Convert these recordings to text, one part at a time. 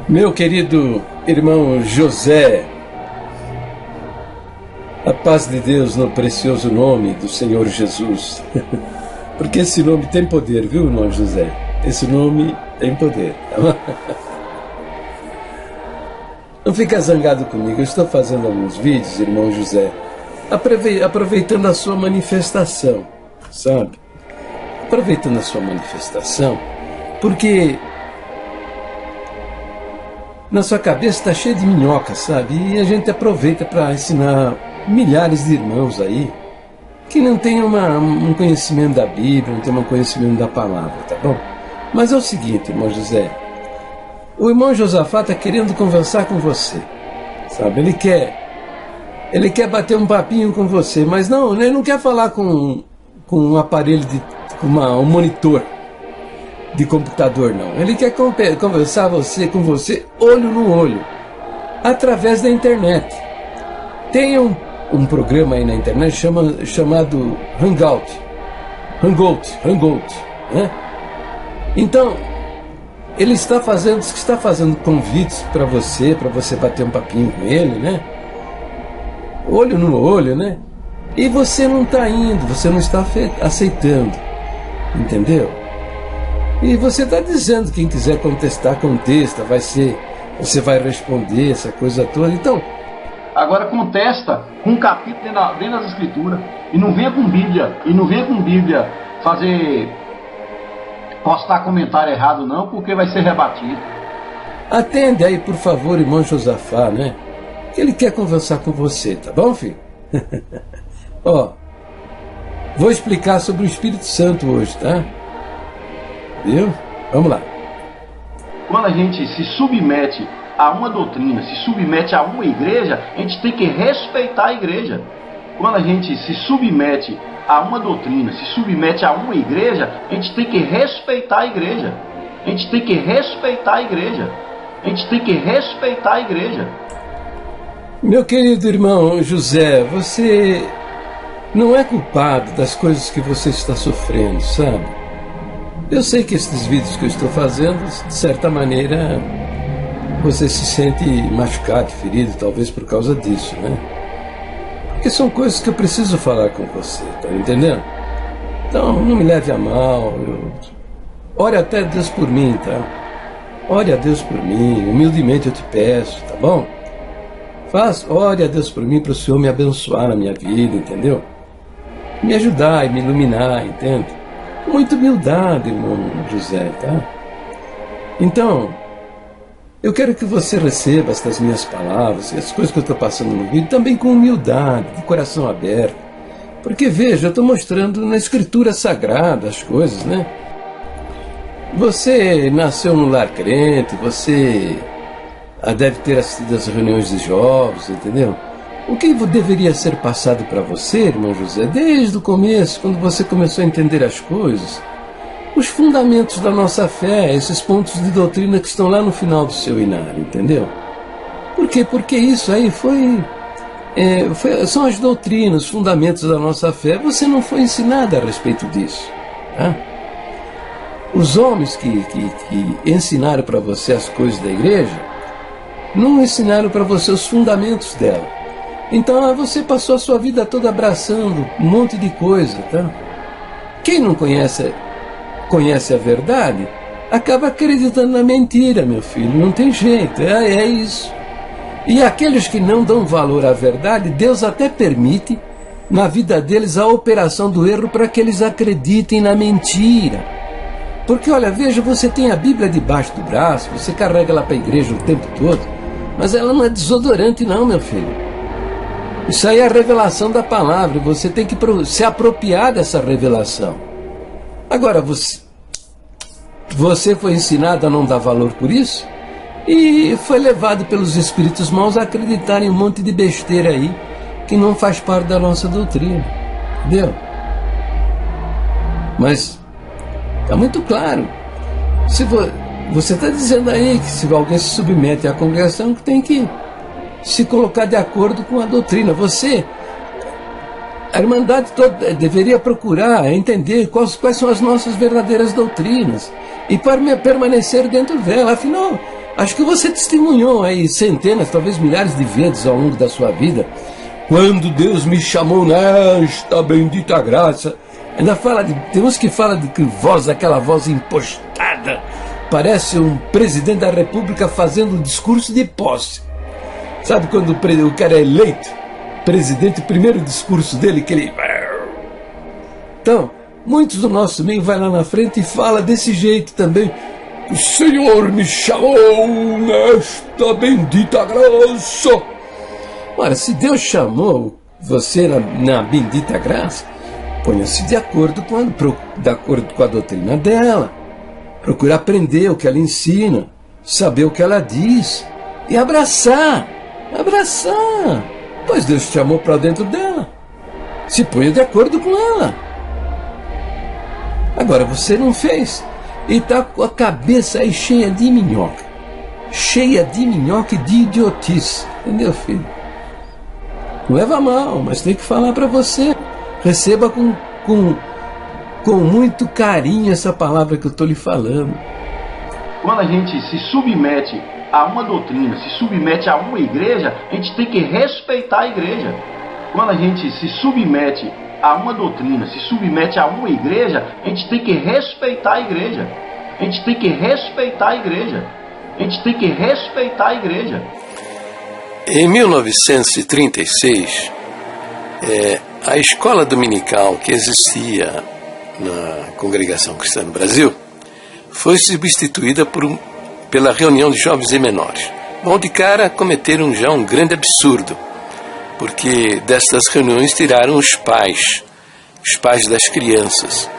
Meu querido irmão José, a paz de Deus no precioso nome do Senhor Jesus. Porque esse nome tem poder, viu, irmão José? Esse nome tem poder. Não fica zangado comigo, eu estou fazendo alguns vídeos, irmão José, aproveitando a sua manifestação, sabe? Aproveitando a sua manifestação, porque na sua cabeça está cheio de minhoca, sabe? E a gente aproveita para ensinar milhares de irmãos aí que não tem um conhecimento da Bíblia, não tem um conhecimento da palavra, tá bom? Mas é o seguinte, irmão José, o irmão Josafá está querendo conversar com você, sabe? Ele quer bater um papinho com você, mas não, ele não quer falar com um aparelho, um monitor de computador, não. Ele quer conversar com você olho no olho, através da internet. Tem um programa aí na internet chamado Hangout, né? Então, ele está fazendo convites para você bater um papinho com ele, né? Olho no olho, né? E você não está indo, você não está aceitando, entendeu? E você está dizendo, quem quiser contestar, contesta, você vai responder, essa coisa toda. Então, agora contesta com um capítulo dentro das escrituras, e não venha com Bíblia postar comentário errado não, porque vai ser rebatido. Atende aí, por favor, irmão Josafá, né? Que ele quer conversar com você, tá bom, filho? Ó, vou explicar sobre o Espírito Santo hoje, tá? Viu? Vamos lá. Quando a gente se submete a uma doutrina, se submete a uma igreja, a gente tem que respeitar a igreja. Quando a gente se submete a uma doutrina, se submete a uma igreja, a gente tem que respeitar a igreja. A gente tem que respeitar a igreja. A gente tem que respeitar a igreja. Meu querido irmão José, você não é culpado das coisas que você está sofrendo, sabe? Eu sei que esses vídeos que eu estou fazendo, de certa maneira, você se sente machucado, ferido, talvez por causa disso, né? Porque são coisas que eu preciso falar com você, tá entendendo? Então, não me leve a mal. Ore até Deus por mim, tá? Ore a Deus por mim, humildemente eu te peço, tá bom? Ore a Deus por mim, para o Senhor me abençoar na minha vida, entendeu? Me ajudar e me iluminar, entende? Muita humildade, irmão José, tá? Então, eu quero que você receba estas minhas palavras, as coisas que eu estou passando no vídeo, também com humildade, de coração aberto. Porque, veja, eu estou mostrando na Escritura Sagrada as coisas, né? Você nasceu num lar crente, você deve ter assistido às reuniões de jovens, entendeu? O que deveria ser passado para você, irmão José, desde o começo, quando você começou a entender as coisas, os fundamentos da nossa fé, esses pontos de doutrina que estão lá no final do seu inário, entendeu? Por quê? Porque isso aí são as doutrinas, os fundamentos da nossa fé. Você não foi ensinado a respeito disso, tá? Os homens que ensinaram para você as coisas da igreja, não ensinaram para você os fundamentos dela. Então você passou a sua vida toda abraçando um monte de coisa, tá? Quem não conhece a verdade, acaba acreditando na mentira, meu filho. Não tem jeito, é isso. E aqueles que não dão valor à verdade, Deus até permite na vida deles a operação do erro para que eles acreditem na mentira. Porque, olha, veja, você tem a Bíblia debaixo do braço, você carrega ela para a igreja o tempo todo, mas ela não é desodorante não, meu filho. Isso aí é a revelação da palavra, você tem que se apropriar dessa revelação. Agora, você foi ensinado a não dar valor por isso e foi levado pelos espíritos maus a acreditar em um monte de besteira aí que não faz parte da nossa doutrina, entendeu? Mas está muito claro. Se você está dizendo aí que se alguém se submete à congregação, que tem que se colocar de acordo com a doutrina. A Irmandade toda deveria procurar entender quais são as nossas verdadeiras doutrinas e para permanecer dentro dela. Afinal, Acho que você testemunhou aí centenas, talvez milhares de vezes ao longo da sua vida. Quando Deus me chamou nesta bendita graça. Ainda fala de... Tem uns que falam de que voz, aquela voz impostada. Parece um presidente da república fazendo um discurso de posse. Sabe quando o cara é eleito? Presidente, o primeiro discurso dele, que ele... Então, muitos do nosso meio vai lá na frente e fala desse jeito também. O Senhor me chamou nesta bendita graça. Ora, se Deus chamou você na bendita graça, ponha-se de acordo com a doutrina dela. Procure aprender o que ela ensina, saber o que ela diz e abraçar. Abraçar. Pois Deus te chamou para dentro dela. Se ponha de acordo com ela. Agora você não fez. E está com a cabeça aí cheia de minhoca. Cheia de minhoca e de idiotice. Entendeu, filho? Não leva mal, mas tem que falar para você. Receba com muito carinho essa palavra que eu estou lhe falando. Quando a gente se submete a uma doutrina, se submete a uma igreja, a gente tem que respeitar a igreja. Quando a gente se submete a uma doutrina, se submete a uma igreja, a gente tem que respeitar a igreja. A gente tem que respeitar a igreja. A gente tem que respeitar a igreja. Em 1936, a escola dominical que existia na Congregação Cristã no Brasil foi substituída pela reunião de jovens e menores. Bom, de cara cometeram já um grande absurdo, porque destas reuniões tiraram os pais das crianças.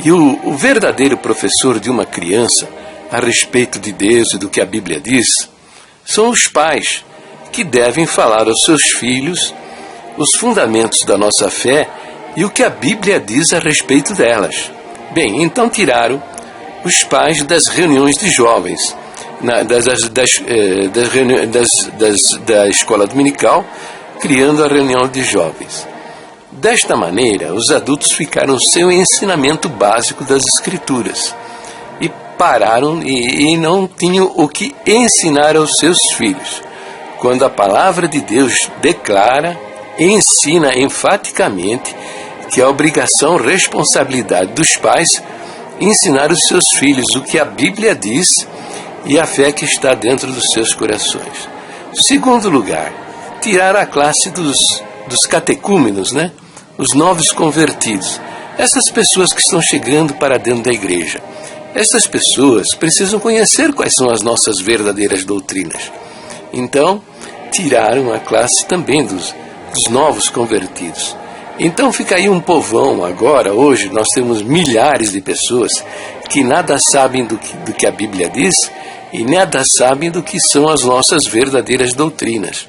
E o verdadeiro professor de uma criança a respeito de Deus e do que a Bíblia diz são os pais, que devem falar aos seus filhos os fundamentos da nossa fé e o que a Bíblia diz a respeito delas. Bem, então tiraram os pais das reuniões de jovens, da escola dominical, criando a reunião de jovens. Desta maneira, os adultos ficaram sem o ensinamento básico das Escrituras e pararam e não tinham o que ensinar aos seus filhos, quando a palavra de Deus declara e ensina enfaticamente que a obrigação, responsabilidade dos pais ensinar os seus filhos o que a Bíblia diz e a fé que está dentro dos seus corações. Segundo lugar, tirar a classe dos catecúmenos, né? Os novos convertidos, essas pessoas que estão chegando para dentro da igreja. Essas pessoas precisam conhecer quais são as nossas verdadeiras doutrinas. Então, tiraram a classe também dos novos convertidos. Então fica aí um povão agora, hoje nós temos milhares de pessoas que nada sabem do que a Bíblia diz e nada sabem do que são as nossas verdadeiras doutrinas.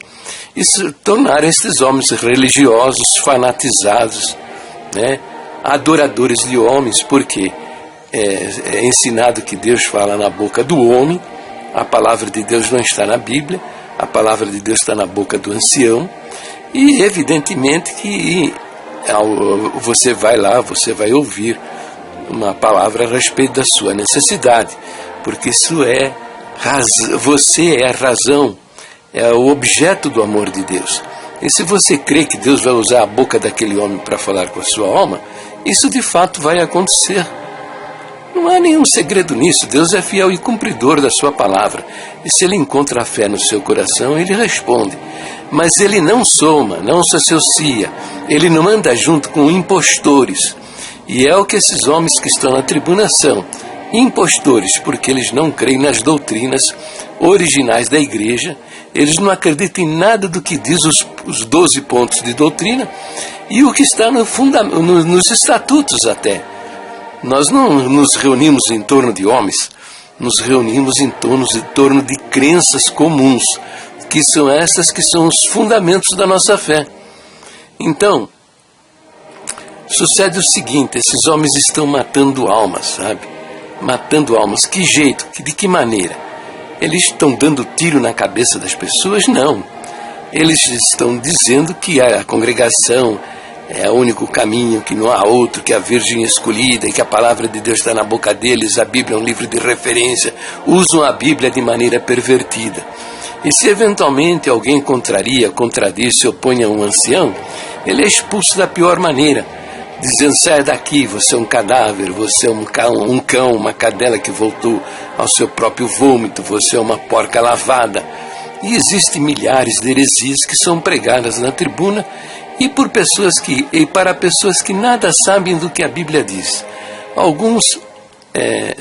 E se tornaram estes homens religiosos, fanatizados, né? Adoradores de homens, porque é ensinado que Deus fala na boca do homem, a palavra de Deus não está na Bíblia, a palavra de Deus está na boca do ancião, e evidentemente que você vai lá, você vai ouvir uma palavra a respeito da sua necessidade, porque isso você é a razão, é o objeto do amor de Deus. E se você crê que Deus vai usar a boca daquele homem para falar com a sua alma, isso de fato vai acontecer. Não há nenhum segredo nisso. Deus é fiel e cumpridor da sua palavra. E se ele encontra a fé no seu coração, ele responde. Mas ele não soma, não se associa, ele não anda junto com impostores. E é o que esses homens que estão na tribuna são, impostores, porque eles não creem nas doutrinas originais da igreja, eles não acreditam em nada do que diz os 12 pontos de doutrina e o que está nos estatutos até. Nós não nos reunimos em torno de homens, nos reunimos em torno de crenças comuns, que são essas que são os fundamentos da nossa fé. Então, sucede o seguinte, esses homens estão matando almas, sabe? Matando almas. Que jeito? De que maneira? Eles estão dando tiro na cabeça das pessoas? Não. Eles estão dizendo que a congregação é o único caminho, que não há outro, que a Virgem escolhida e que a palavra de Deus está na boca deles, a Bíblia é um livro de referência, usam a Bíblia de maneira pervertida. E se eventualmente alguém contradiz, se opõe a um ancião, ele é expulso da pior maneira, dizendo: sai daqui, você é um cadáver, você é um cão, uma cadela que voltou ao seu próprio vômito, você é uma porca lavada. E existem milhares de heresias que são pregadas na tribuna e para pessoas que nada sabem do que a Bíblia diz. Alguns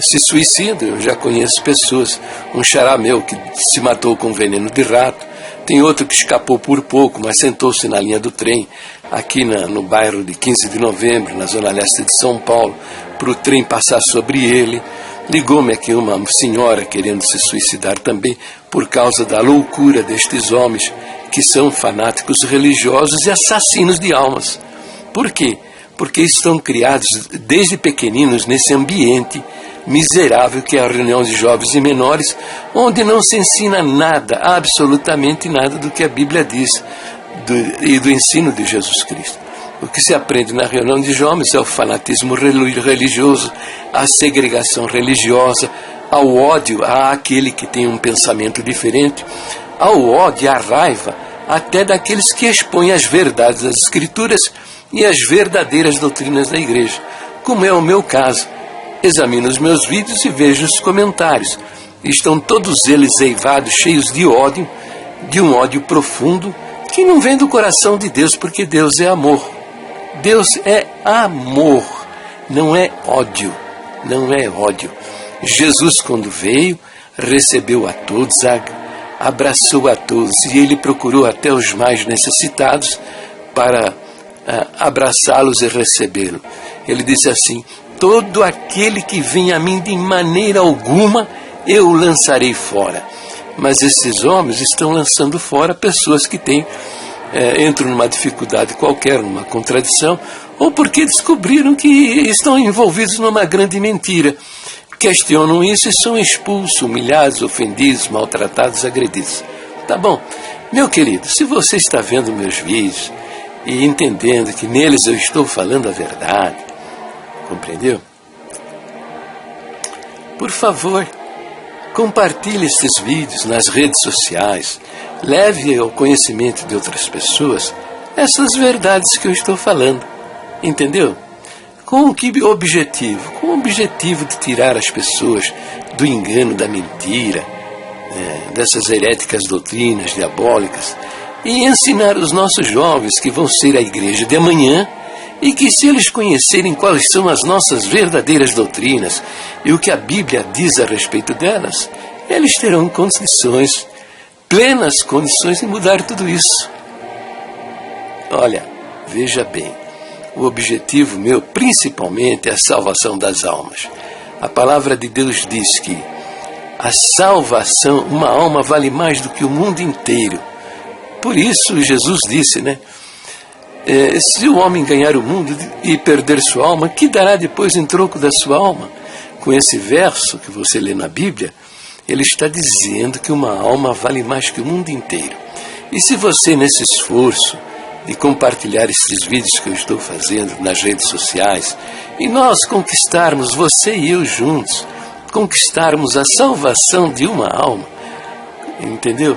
se suicidam. Eu já conheço pessoas, um xará meu que se matou com veneno de rato, tem outro que escapou por pouco, mas sentou-se na linha do trem, aqui no bairro de 15 de novembro, na zona leste de São Paulo, para o trem passar sobre ele. Ligou-me aqui uma senhora querendo se suicidar também, por causa da loucura destes homens, que são fanáticos religiosos e assassinos de almas. Por quê? Porque estão criados desde pequeninos nesse ambiente miserável que é a reunião de jovens e menores, onde não se ensina nada, absolutamente nada do que a Bíblia diz e do ensino de Jesus Cristo. O que se aprende na reunião de jovens é o fanatismo religioso, a segregação religiosa, ao ódio àquele que tem um pensamento diferente, ao ódio, à raiva, até daqueles que expõem as verdades das Escrituras e as verdadeiras doutrinas da igreja, como é o meu caso. Examino os meus vídeos e vejo os comentários. Estão todos eles eivados, cheios de ódio, de um ódio profundo, que não vem do coração de Deus, porque Deus é amor. Deus é amor, não é ódio, não é ódio. Jesus, quando veio, recebeu a todos, abraçou a todos, e ele procurou até os mais necessitados para abraçá-los e recebê-lo. Ele disse assim: todo aquele que vem a mim, de maneira alguma eu o lançarei fora. Mas esses homens estão lançando fora pessoas que entram numa dificuldade qualquer, numa contradição, ou porque descobriram que estão envolvidos numa grande mentira. Questionam isso e são expulsos, humilhados, ofendidos, maltratados, agredidos. Tá bom? Meu querido, se você está vendo meus vídeos e entendendo que neles eu estou falando a verdade, compreendeu? Por favor, compartilhe estes vídeos nas redes sociais, leve ao conhecimento de outras pessoas essas verdades que eu estou falando, entendeu? Com que objetivo? Com o objetivo de tirar as pessoas do engano, da mentira, dessas heréticas doutrinas diabólicas, e ensinar os nossos jovens que vão ser a igreja de amanhã, e que, se eles conhecerem quais são as nossas verdadeiras doutrinas e o que a Bíblia diz a respeito delas, eles terão condições, plenas condições de mudar tudo isso. Olha, veja bem, o objetivo meu principalmente é a salvação das almas. A palavra de Deus diz que a salvação, uma alma vale mais do que o mundo inteiro. Por isso Jesus disse, se o homem ganhar o mundo e perder sua alma, que dará depois em troco da sua alma? Com esse verso que você lê na Bíblia, ele está dizendo que uma alma vale mais que o mundo inteiro. E se você, nesse esforço de compartilhar esses vídeos que eu estou fazendo nas redes sociais, e nós conquistarmos, você e eu juntos, conquistarmos a salvação de uma alma, entendeu?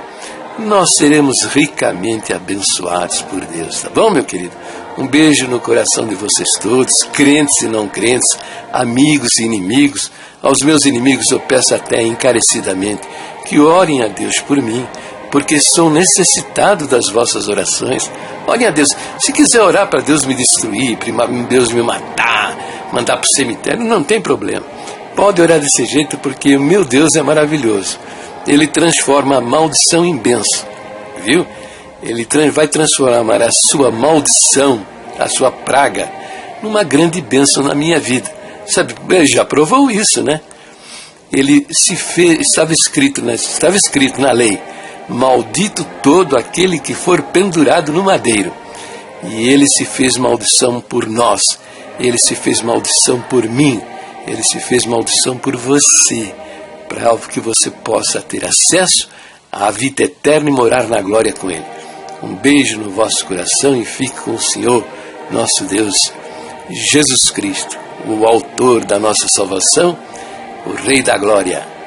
Nós seremos ricamente abençoados por Deus, tá bom, meu querido? Um beijo no coração de vocês todos, crentes e não crentes, amigos e inimigos. Aos meus inimigos eu peço até encarecidamente que orem a Deus por mim, porque sou necessitado das vossas orações. Orem a Deus. Se quiser orar para Deus me destruir, Deus me matar, mandar para o cemitério, não tem problema. Pode orar desse jeito, porque o meu Deus é maravilhoso. Ele transforma a maldição em bênção, viu? Ele vai transformar a sua maldição, a sua praga, numa grande bênção na minha vida. Sabe, já provou isso, né? Ele estava escrito na lei: maldito todo aquele que for pendurado no madeiro. E ele se fez maldição por nós, ele se fez maldição por mim, ele se fez maldição por você, para que você possa ter acesso à vida eterna e morar na glória com ele. Um beijo no vosso coração e fique com o Senhor. nosso Deus, Jesus Cristo, o autor da nossa salvação, o Rei da Glória.